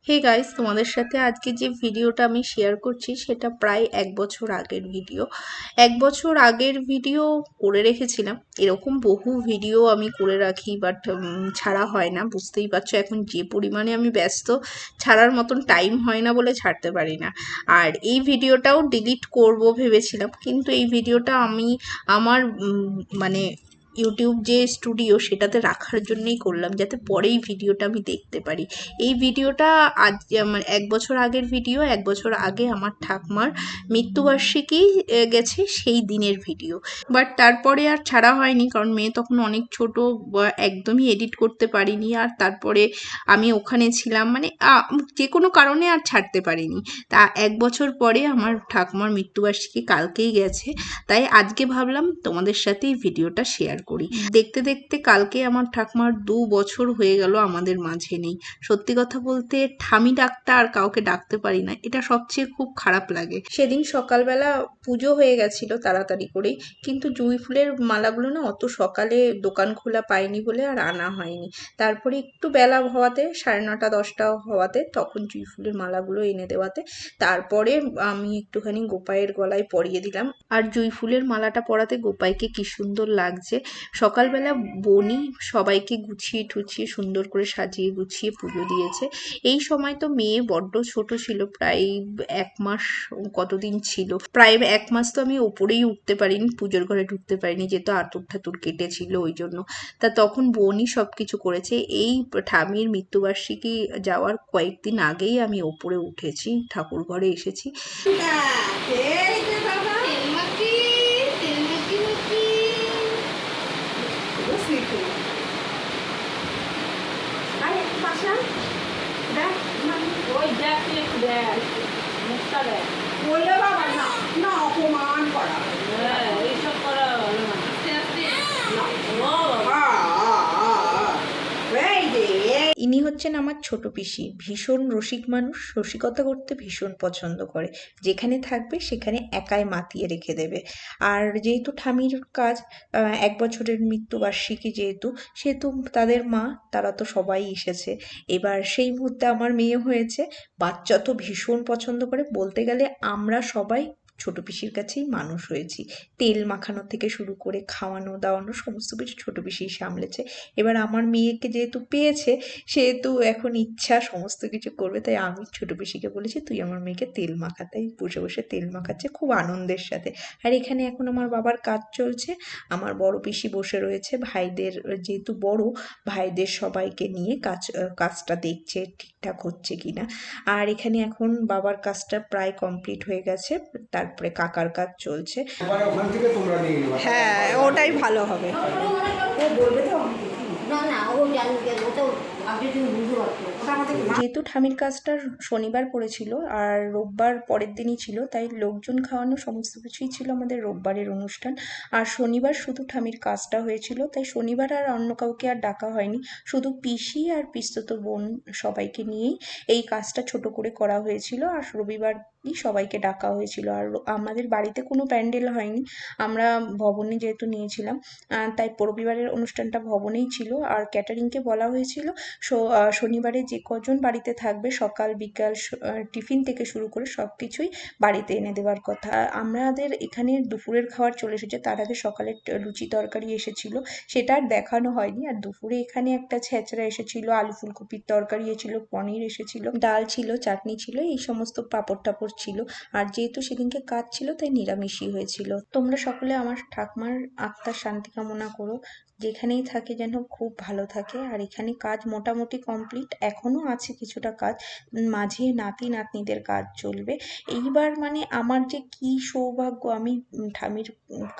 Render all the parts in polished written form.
Hey guys, তোমাদের সাথে আজকে যে ভিডিওটা আমি শেয়ার করছি সেটা প্রায় 1 বছর আগের ভিডিও। 1 বছর আগের ভিডিও করে রেখেছিলাম। এরকম বহু ভিডিও আমি করে রাখি, বাট ছাড়া হয় না। বুঝতেই পারছো এখন যে পরিমাণে আমি ব্যস্ত, ছাড়ার মতন টাইম হয় না বলে ছাড়তে পারি না। আর এই ভিডিওটাও ডিলিট করব ভেবেছিলাম, কিন্তু এই ভিডিওটা আমি আমার মানে ইউটিউব যে স্টুডিও সেটাতে রাখার জন্যই করলাম, যাতে পরে এই ভিডিওটা আমি দেখতে পারি। এই ভিডিওটা আজ মানে 1 বছর আগের ভিডিও। 1 বছর আগে আমার ঠাকুমার মৃত্যুবার্ষিকী গেছে, সেই দিনের ভিডিও। বাট তারপরে আর ছাড়া হয়নি, কারণ মেয়ে তখন অনেক ছোট, একদমই এডিট করতে পারিনি। আর তারপরে আমি ওখানে ছিলাম, মানে যে কোনো কারণে আর ছাড়তে পারিনি। তা 1 বছর পরে আমার ঠাকুমার মৃত্যুবার্ষিকী কালকেই গেছে, তাই আজকে ভাবলাম তোমাদের সাথে এই ভিডিওটা শেয়ার করি। দেখতে দেখতে কালকে আমার ঠাকুমার 2 বছর হয়ে গেল আমাদের মাঝে নেই। সত্যি কথা বলতে ঠামি ডাকতে আর কাউকে ডাকতে পারি না, এটা সবচেয়ে খুব খারাপ লাগে। সেদিন সকালবেলা পুজো হয়ে গেছিল তাড়াতাড়ি করেই, কিন্তু জুঁই ফুলের মালাগুলো না অত সকালে দোকান খোলা পাইনি বলে আর আনা হয়নি। তারপরে একটু বেলা হওয়াতে, 9:30 10টা হওয়াতে, তখন জুঁই ফুলের মালাগুলো এনে দেওয়াতে তারপরে আমি একটুখানি গোপাইয়ের গলায় পরিয়ে দিলাম। আর জুঁই ফুলের মালাটা পরাতে গোপাইকে কি সুন্দর লাগছে। সকালবেলা বনি সবাইকে গুছিয়ে টুছিয়ে সুন্দর করে সাজিয়ে গুছিয়ে পুজো দিয়েছে। এই সময় তো মেয়ে বড্ড ছোট ছিল, প্রায় 1 মাস কতদিন ছিল, প্রায় 1 মাস তো আমি ওপরেই উঠতে পারিনি, পুজোর ঘরে ঢুকতে পারিনি, যেহেতু আতুর ঠাতুর কেটেছিল ওই জন্য। তা তখন বোনই সব কিছু করেছে। এই ঠামির মৃত্যুবার্ষিকী যাওয়ার কয়েকদিন আগেই আমি ওপরে উঠেছি, ঠাকুর ঘরে এসেছি। বললে বাবা না না অপমান করা এইসব করা ভালো না। ইনি হচ্ছেন আমার ছোট পিসি। ভীষণ রসিক মানুষ, রসিকতা করতে ভীষণ পছন্দ করে। যেখানে থাকবে সেখানে একাই মাতিয়ে রেখে দেবে। আর যেহেতু ঠামির কাজ, 1 বছরের মৃত্যুবার্ষিকী যেহেতু, সেহেতু তাদের মা, তারা তো সবাই এসেছে। এবার সেই মুহূর্তে আমার মেয়ে হয়েছে। বাচ্চা তো ভীষণ পছন্দ করে, বলতে গেলে আমরা সবাই ছোট পিসির কাছেই মানুষ হয়েছি। তেল মাখানো থেকে শুরু করে খাওয়ানো দাওয়ানো সমস্ত কিছু ছোট পিসিই সামলেছে। এবার আমার মেয়েকে যেহেতু পেয়েছে, সেহেতু এখন ইচ্ছা সমস্ত কিছু করবে, তাই আমি ছোট পিসিকে বলেছি তুই আমার মেয়েকে তেল মাখা। তাই বসে বসে তেল মাখাচ্ছে খুব আনন্দের সাথে। আর এখানে এখন আমার বাবার কাজ চলছে। আমার বড় পিসি বসে রয়েছে, ভাইদের যেহেতু বড়, ভাইদের সবাইকে নিয়ে কাজটা দেখছে ঠিকঠাক হচ্ছে কিনা। আর এখানে এখন বাবার কাজটা প্রায় কমপ্লিট হয়ে গেছে, তারপরে কাকার কাজ চলছে। হ্যাঁ ওটাই ভালো হবে। ও বলবে তো না না ও জানবে ও তো আগে তুমি বুঝতে পারছো ওটা আমাদের যেহেতু ঠামির কাজটা শনিবার পড়েছিল আর রোববার পরের দিনই ছিল, তাই লোকজন খাওয়ানো সমস্ত কিছুই ছিল আমাদের রোববারের অনুষ্ঠান। আর শনিবার শুধু ঠামির কাজটা হয়েছিল, তাই শনিবার আর অন্য কাউকে আর ডাকা হয়নি। শুধু পিসি আর পিসতুতো বোন সবাইকে নিয়েই এই কাজটা ছোট করে করা হয়েছিল। আর রবিবারই সবাইকে ডাকা হয়েছিল। আর আমাদের বাড়িতে কোনো প্যান্ডেল হয়নি, আমরা ভবনে যেহেতু নিয়েছিলাম, তাই রবিবারের অনুষ্ঠানটা ভবনেই ছিল। আর ক্যাটারিংকে বলা হয়েছিল শনিবারে যে কজন বাড়িতে থাকবে সকাল বিকাল টিফিন থেকে শুরু করে সব কিছুই বাড়িতে এনে দেওয়ার কথা। আমাদের এখানে দুপুরের খাবার চলে এসেছে, তার আগে সকালের লুচি তরকারি এসেছিল, সেটা আর দেখানো হয়নি। আর দুপুরে এখানে একটা ছেঁচড়া এসেছিল, আলু ফুলকপির তরকারি এসেছিল, পনির এসেছিল, ডাল ছিল, চাটনি ছিল, এই সমস্ত পাঁপড় টাপড় ছিল। আর যেহেতু সেদিনকে কাজ ছিল তাই নিরামিষই হয়েছিল। তোমরা সকলে আমার ঠাকুমার আত্মার শান্তি কামনা করো, যেখানেই থাকে যেন খুব ভালো থাকে। আর এখানে কাজ মোটামুটি কমপ্লিট, এখনো আছে কিছুটা কাজ, মাঝে নাতি নাতনিদের কাজ চলবে। এইবার মানে আমার যে কি সৌভাগ্য, আমি ঠামির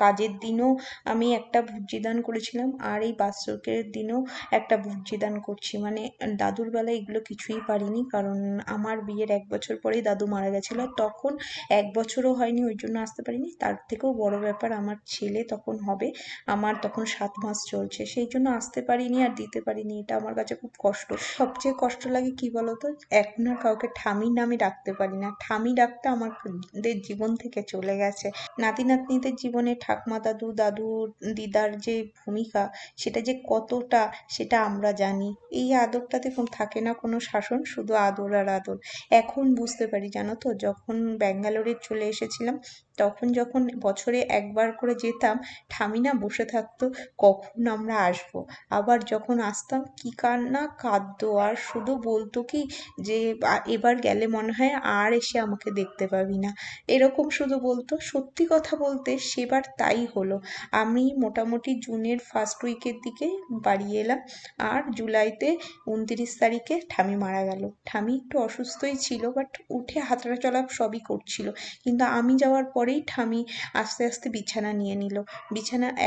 কাজের দিনও আমি একটা ভুজ্জিদান করেছিলাম, আর এই বাৎসরিকের দিনও একটা ভুজ্জিদান করছি। মানে দাদুর বেলায় এগুলো কিছুই পারিনি, কারণ আমার বিয়ের 1 বছর পরেই দাদু মারা গেছিলো। তখন 1 বছরও হয়নি, ওই জন্য আসতে পারিনি। তার থেকেও বড় ব্যাপার, আমার ছেলে তখন হবে, আমার তখন 7 মাস চলছে, সেই জন্য আসতে পারিনি আর দিতে পারিনি। এটা আমার কাছে খুব কষ্ট। সবচেয়ে কষ্ট লাগে কি বলতো, এখন আর কাউকে ঠামি নামে ডাকতে পারি না। ঠামি ডাকতে আমাদের জীবন থেকে চলে গেছে। নাতি নাতনিদের জীবনে ঠাকমা দাদু দাদু দিদার যে ভূমিকা, সেটা যে কতটা সেটা আমরা জানি। এই আদরটাতে থাকে না কোনো শাসন, শুধু আদর আর আদর। এখন বুঝতে পারি জানো তো, যখন ব্যাঙ্গালোরে চলে এসেছিলাম তখন যখন বছরে একবার করে যেতাম, ঠামিনা বসে থাকতো কখন আমরা আসবো। আবার যখন আসতাম কি কান্না কাঁদতো, আর শুধু বলতো কি যে এবার গেলে মনে হয় আর এসে আমাকে দেখতে পাবি না, এরকম শুধু বলতো। সত্যি কথা বলতে সেবার তাই হলো। আমি মোটামুটি জুনের ফার্স্ট উইকের দিকে বাড়ি এলাম, আর জুলাইতে 29 তারিখে ঠামি মারা গেল। ঠামি একটু অসুস্থই ছিল, বাট উঠে হাঁটা চলা সবই করছিল, কিন্তু আমি যাওয়ার পরেই ঠামি আস্তে আস্তে বিছানা নিয়ে নিল।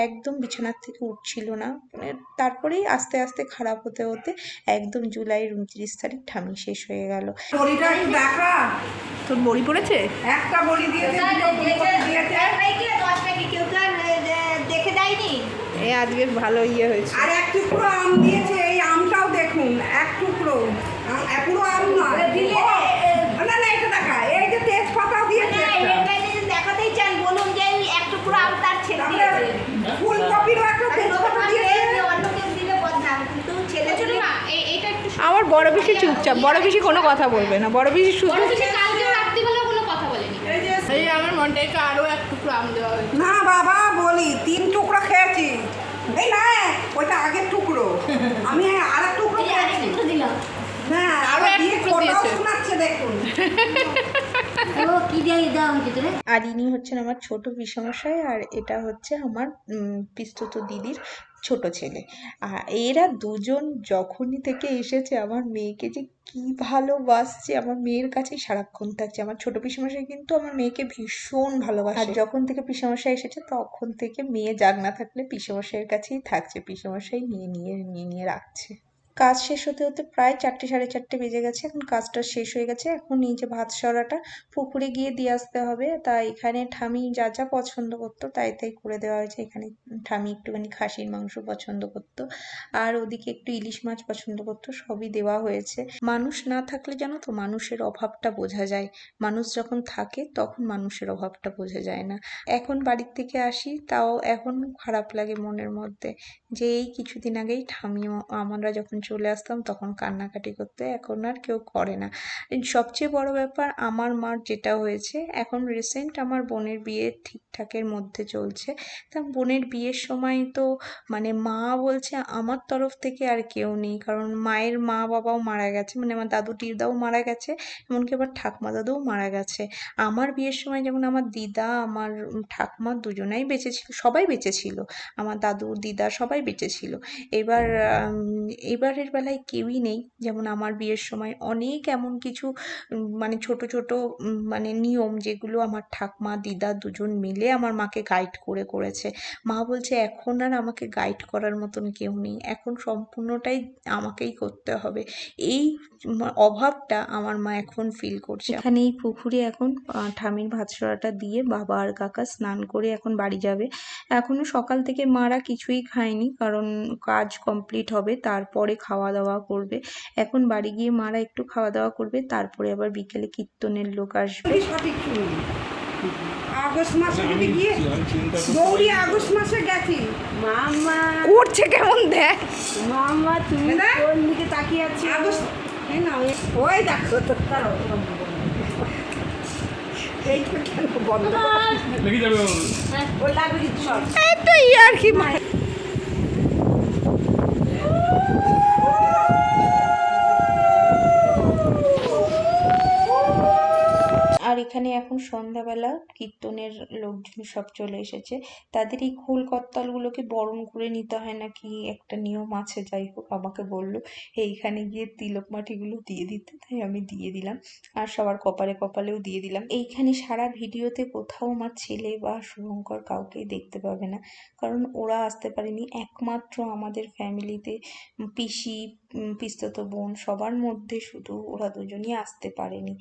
একদম বিছানার থেকে উঠছিল না, মানে তারপরেই আস্তে আস্তে খারাপ হতে হতে একদম জুলাইয়ের 29 তারিখ ঠামি শেষ হয়ে গেল। বড়িটা একটু দেখা। তোর বড়ি পড়েছে? একটা বড়ি দিয়েছে, দেখে দেয়নি। এই আজকে ভালো হয়েছে। আর এক টুকরো আম দিয়েছে। এই আমটাও দেখুন, এক টুকরো পুরো আম নয়। না না, এটা দেখা, এই যে তেজপাতাও দিয়েছে একটা। দেখাতেই চান, বলুন যে এক টুকরো আম তার ছেলে তারপরে ফুলকপিরও একটা তেজপাতা দিয়েছে। অন্য কেউ দিলে বদনাম, কিন্তু ছেলে ছেলে এইটা একটু আমার বড় বেশি চুপচাপ, বড় বেশি কোনো কথা বলবে না, বড় বেশি শুধু কালকেও রাত্রিবেলা কোনো কথা বলেনি। এই যে আমার মনটা একটু আরো এক টুকরো আম দেওয়া হয়েছে। না বাবা, বলি 3 টুকরো খেয়েছি। এই না, ওইটা আগের টুকরো, আমি আর এক টুকরো খেয়েছি। দিলাম। হ্যাঁ, আরো এক দিয়ে টুকরো কোটাও দিয়েছে। শোনাচ্ছে দেখুন। ও কি দিয়ে দেওয়া হয়েছে তোরে? আর ইনি হচ্ছেন আমার ছোট পিসমশাই, আর এটা হচ্ছে আমার পিসতুতো দিদির ছোট ছেলে। আর এরা দুজন যখনই থেকে এসেছে আমার মেয়েকে যে কি ভালোবাসছে, আমার মেয়ের কাছেই সারাক্ষণ থাকছে। আমার ছোট পিসমশাই কিন্তু আমার মেয়েকে ভীষণ ভালোবাসে, আর যখন থেকে পিসমশাই এসেছে তখন থেকে মেয়ে জাগ না থাকলে পিসমশাইয়ের কাছেই থাকছে, পিসমশাই নিয়ে নিয়ে নিয়ে নিয়ে রাখছে। কাজ শেষ হতে হতে প্রায় 4টে 4:30 বেজে গেছে। এখন কাজটা শেষ হয়ে গেছে, এখন এই যে ভাত সরাটা পুকুরে গিয়ে দিয়ে আসতে হবে। তা এখানে ঠামি যা যা পছন্দ করতো তাই তাই করে দেওয়া হয়েছে। এখানে ঠামি একটুখানি খাসির মাংস পছন্দ করতো, আর ওদিকে একটু ইলিশ মাছ পছন্দ করতো, সবই দেওয়া হয়েছে। মানুষ না থাকলে জানো তো মানুষের অভাবটা বোঝা যায়, মানুষ যখন থাকে তখন মানুষের অভাবটা বোঝা যায় না। এখন বাড়ির থেকে আসি তাও এখন খারাপ লাগে মনের মধ্যে, যে এই কিছুদিন আগেই ঠামিও আমরা যখন চলে আসতাম তখন কান্নাকাটি করতে, এখন আর কেউ করে না। সবচেয়ে বড় ব্যাপার আমার মার যেটা হয়েছে, এখন রিসেন্ট আমার বোনের বিয়ে ঠিকঠাকের মধ্যে চলছে। তা বোনের বিয়ের সময় তো মানে মা বলছে আমার তরফ থেকে আর কেউ নেই, কারণ মায়ের মা বাবাও মারা গেছে, মানে আমার দাদু টিরদাও মারা গেছে, এমনকি আবার ঠাকমা দাদুও মারা গেছে। আমার বিয়ের সময় যেমন আমার দিদা আমার ঠাকমা দুজনাই বেঁচে ছিল, সবাই বেঁচে ছিল, আমার দাদু দিদা সবাই বেঁচে ছিল। এবার এবারের বেলায় কেউই নেই। যেমন আমার বিয়ের সময় অনেক এমন কিছু মানে ছোট ছোট মানে নিয়ম যেগুলো আমার ঠাকমা দিদা দুজন মিলে আমার মাকে গাইড করে করেছে। মা বলছে এখন আর আমাকে গাইড করার মতন কেউ নেই, এখন সম্পূর্ণটাই আমাকেই করতে হবে। এই অভাবটা আমার মা এখন ফিল করছে। এখানে এই পুকুরে এখন ঠামির ভাতসড়াটা দিয়ে বাবা আর কাকা স্নান করে এখন বাড়ি যাবে। এখনো সকাল থেকে মারা কিছুই খায়নি, কারণ কাজ কমপ্লিট হবে তারপরে খাওয়া দাওয়া করবে। এখন বাড়ি গিয়ে মারা একটু খাওয়া দাওয়া করবে, তারপরে আবার বিকেলে কীর্তনের লোক আসবে। সঠিক শুনুন, আগস্ট মাসে যদি গিয়ে গৌরী আগস্ট মাসে গেছি। মামা করছে কেমন দেখ, মামা তুমি দাদা? কোন দিকে তাকিয়ে আছো? আগস্ট, এই না ওই দেখো তো, এইটা কেন বন্ধ লেগে যাবে ওর। ওই লাগবে কিন্তু সব। একটা ইয়ার কি মার। আর এখানে এখন সন্ধ্যাবেলা কীর্তনের লোকজন সব চলে এসেছে, তাদের এই খোল করতালগুলোকে বরণ করে নিতে হয় নাকি একটা নিয়ম আছে, যাই হোক আমাকে বললো এইখানে গিয়ে তিলক মাটিগুলো দিয়ে দিতে, তাই আমি দিয়ে দিলাম, আর সবার কপালে কপালেও দিয়ে দিলাম। এইখানে সারা ভিডিওতে কোথাও আমার ছেলে বা শুভঙ্কর কাউকেই দেখতে পাবে না, কারণ ওরা আসতে পারেনি। একমাত্র আমাদের ফ্যামিলিতে পিসি পিসতুতো বোন সবার মধ্যে শুধু ওরা দুজনই আসতে পারেনি।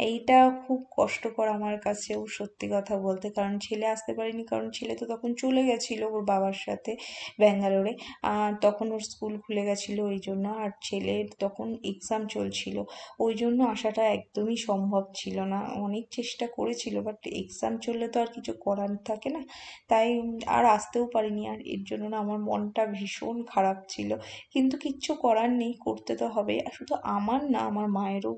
এইটা খুব কষ্ট কষ্টকর আমার কাছেও সত্যি কথা বলতে, কারণ ছেলে আসতে পারেনি, কারণ ছেলে তো তখন চলে গেছিলো ওর বাবার সাথে ব্যাঙ্গালোরে। তখন ওর স্কুল খুলে গেছিলো ওই জন্য, আর ছেলের তখন এক্সাম চলছিল, ওই জন্য আসাটা একদমই সম্ভব ছিল না। অনেক চেষ্টা করেছিল, বাট এক্সাম চললে তো আর কিছু করার থাকে না, তাই আর আসতেও পারিনি। আর এর জন্য না আমার মনটা ভীষণ খারাপ ছিল, কিন্তু কিচ্ছু করার নেই, করতে তো হবে। আর শুধু আমার না, আমার মায়েরও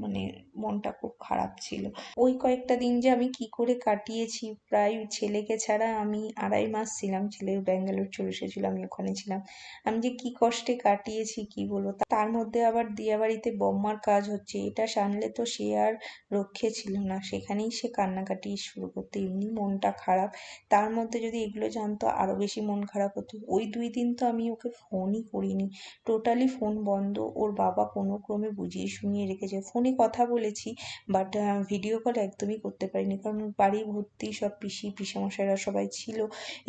মানে মনটা খুব খারাপ ছিল। ওই কয়েকটা দিন যে আমি কি করে কাটিয়েছি, প্রায় ছেলেকে ছাড়া আমি 2.5 মাস ছিলাম, ছেলে ব্যাঙ্গালোর চলে এসেছিল, আমি ওখানে ছিলাম। আমি যে কি কষ্টে কাটিয়েছি কি বলবো। তার মধ্যে আবার দিয়াবাড়িতে বম্মার কাজ হচ্ছে, এটা সামলে তো সে আর রক্ষে ছিল না, সেখানেই সে কান্নাকাটি শুরু করতে, এমনি মনটা খারাপ। তার মধ্যে যদি এগুলো জানতো আরো বেশি মন খারাপ হতো। ওই 2 দিন তো আমি ওকে ফোনই করিনি, টোটালি ফোন বন্ধ। ওর বাবা কোনো ক্রমে বুঝিয়ে শুনিয়ে রেখেছে, ফোনে কথা বলেছি, বাট ভিডিও কল একদমই করতে পারিনি, কারণ বাড়ি ভর্তি সব পিসি পিসামশাইরা সবাই ছিল।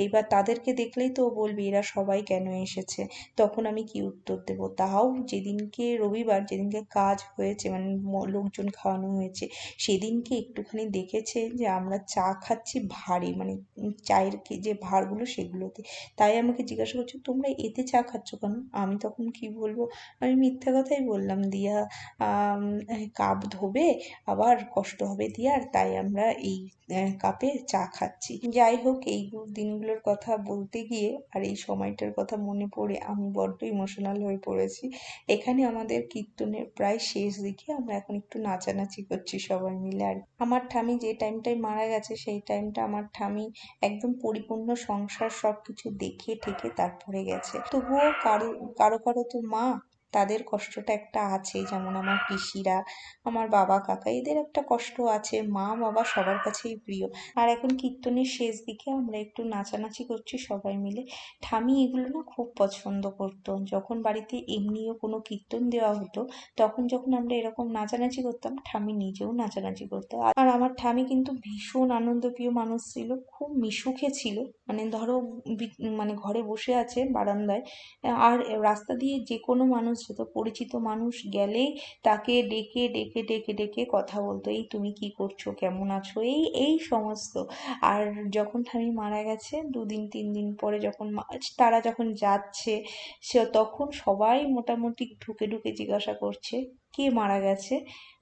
এবার তাদেরকে দেখলেই তো ও বলবে এরা সবাই কেন এসেছে, তখন আমি কি উত্তর দেবো। তাও যেদিনকে রবিবার, যেদিনকে কাজ হয়েছে, মানে লোকজন খাওয়ানো হয়েছে, সেদিনকে একটুখানি দেখেছে যে আমরা চা খাচ্ছি ভাঁড়ে, মানে চায়ের যে ভাঁড়গুলো সেগুলোতে। তাই আমাকে জিজ্ঞাসা করছে তোমরা এতে চা খাচ্ছ কেন। আমি তখন কি বলবো, আমি মিথ্যা কথাই বললাম, দিয়া কাপ ধোবে আবার কষ্ট হবে দিয়ার, তাই আমরা এই কাপে চা খাচ্ছি। যাই হোক, এই দিনগুলোর কথা বলতে গিয়ে আর এই সময়টার কথা মনে পড়ে আমি বড্ড ইমোশনাল হয়ে পড়েছি। এখানে আমাদের কীর্তনের প্রায় শেষ দিকে, আমরা এখন একটু নাচানাচি করছি সবাই মিলে। আর আমার ঠামি যে টাইমটায় মারা গেছে, সেই টাইমটা আমার ঠামি একদম পরিপূর্ণ সংসার সবকিছু দেখে ঠেকে তারপরে গেছে। তবুও কারো কারো কারো তো মা, তাদের কষ্টটা একটা আছে, যেমন আমার পিসিরা, আমার বাবা কাকা, এদের একটা কষ্ট আছে। মা বাবা সবার কাছেই প্রিয়। আর এখন কীর্তনের শেষ দিকে আমরা একটু নাচানাচি করছি সবাই মিলে। ঠামি এগুলো না খুব পছন্দ করতো, যখন বাড়িতে এমনিও কোনো কীর্তন দেওয়া হতো, তখন যখন আমরা এরকম নাচানাচি করতাম, ঠামি নিজেও নাচানাচি করতো। আর আমার ঠামি কিন্তু ভীষণ আনন্দপ্রিয় মানুষ ছিল, খুব মিশুকে ছিল। মানে ধরো মানে ঘরে বসে আছে বারান্দায়, আর রাস্তা দিয়ে যে কোনো মানুষ যেত, পরিচিত মানুষ গেলেই তাকে ডেকে ডেকে ডেকে ডেকে কথা বলতো, এই তুমি কি করছো, কেমন আছো, এই এই সমস্ত। আর যখন ঠামি মারা গেছে 2-3 দিন পরে, যখন তারা যখন যাচ্ছে, সে তখন সবাই মোটামুটি ঢুকে ঢুকে জিজ্ঞাসা করছে কে মারা গেছে,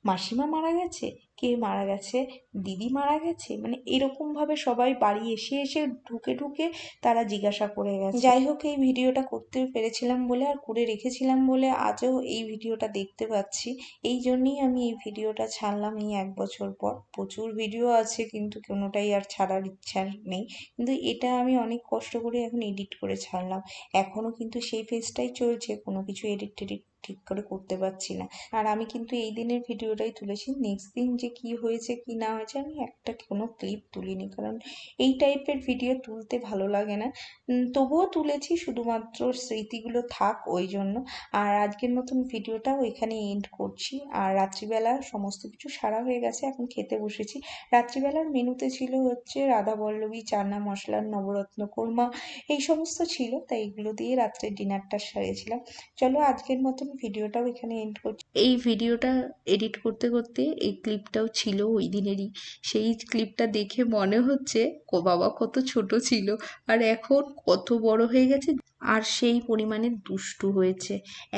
মাসিমা মারা গেছে, কে মারা গেছে, দিদি মারা গেছে, মানে এরকম ভাবে সবাই বাড়ি এসে এসে ঢুকে ঢুকে তারা জিজ্ঞাসা করে গেছে। যাই হোক, এই ভিডিওটা করতে পেরেছিলাম বলে আর করে রেখেছিলাম বলে আজও এই ভিডিওটা দেখতে পাচ্ছি। এই জন্যই আমি এই ভিডিওটা ছাড়লাম এই 1 বছর পর। প্রচুর ভিডিও আছে কিন্তু কোনোটাই আর ছাড়ার ইচ্ছা নেই, কিন্তু এটা আমি অনেক কষ্ট করে এখন এডিট করে ছাড়লাম। এখনো কিন্তু সেই ফেজটাই চলছে, কোনো কিছু এডিট টেডিট ঠিক করে করতে পারছি না। আর আমি কিন্তু এই দিনের ভিডিওটাই তুলেছি, নেক্সট দিন যে কি হয়েছে কি না হয়েছে আমি একটা কোনো ক্লিপ তুলিনি, কারণ এই টাইপের ভিডিও তুলতে ভালো লাগে না। তবুও তুলেছি, শুধুমাত্র স্মৃতিগুলো থাক ওই জন্য। আর আজকের মতন ভিডিওটাও এখানে এন্ড করছি। আর রাত্রিবেলা সমস্ত কিছু সারা হয়ে গেছে, এখন খেতে বসেছি। রাত্রিবেলার মেনুতে ছিল হচ্ছে রাধাবল্লভী, চানা মশলার, নবরত্ন কোরমা, এই সমস্ত ছিল, তাই এগুলো দিয়ে রাত্রে ডিনারটা সারিয়েছিলাম। চলো আজকের মতন ভিডিওটাও এখানে এন্ড করছি। এই ভিডিওটা এডিট করতে করতে এই ক্লিপটাও ছিল ওই দিনেরই, সেই ক্লিপটা দেখে মনে হচ্ছে বাবা কত ছোট ছিল আর এখন কত বড় হয়ে গেছে, আর সেই পরিমাণে দুষ্টু হয়েছে।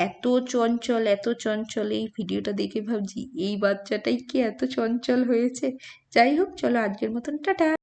এত চঞ্চল, এত চঞ্চল, এই ভিডিওটা দেখে ভাবছি এই বাচ্চাটাই কি এত চঞ্চল হয়েছে। যাই হোক, চলো আজকের মতন টাটা।